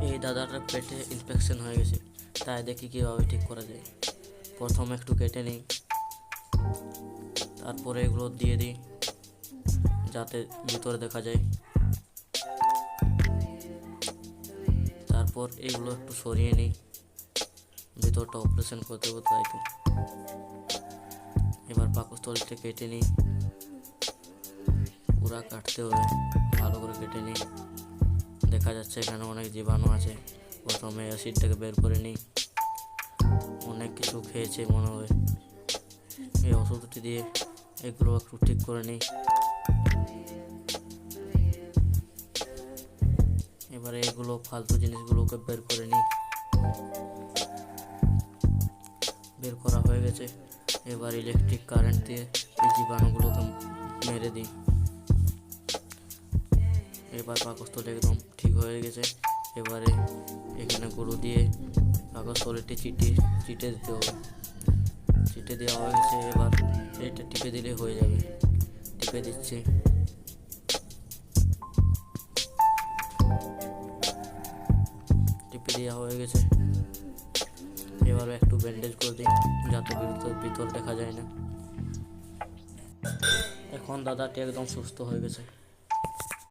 এই দাদাটার পেটে ইনফেকশন হয়ে গেছে, তাই দেখি কীভাবে ঠিক করা যায়। প্রথমে একটু কেটে নিই, তারপরে এগুলো দিয়ে দিই যাতে ভিতরে দেখা যায়। তারপর এগুলো একটু সরিয়ে নিই, ভিতরটা অপারেশন করতে হবে তাই তো। এবার পাকস্থলীটা কেটে নিই, পুরা কাটতে হবে, ভালো করে কেটে নিই। দেখা যাচ্ছে এখানে অনেক জীবাণু আছে। প্রথমে অ্যাসিডটাকে বের করে নিই, অনেক কিছু খেয়েছে মনে হয়। এই ওষুধটি দিয়ে এগুলো একটু ঠিক করে নিই। এবারে এগুলো ফালতু জিনিসগুলোকে বের করে নিই। বের করা হয়ে গেছে। এবার ইলেকট্রিক কারেন্ট দিয়ে এই জীবাণুগুলোকে মেরে দিই। এবার পাকস্থলী একদম ঠিক হয়ে গেছে। এবারে এখানে গুঁড়ো দিয়ে পাকস্থলীটি চিটে দিতে হবে। চিটে দেওয়া হয়ে গেছে, এবার এটা টিপে দিলে হয়ে যাবে। টিপে দিচ্ছি। টিপে দেওয়া হয়ে গেছে। এবার একটু ব্যান্ডেজ করে দিই যাতে ভিতর দেখা যায় না। এখন দাদাটি একদম সুস্থ হয়ে গেছে।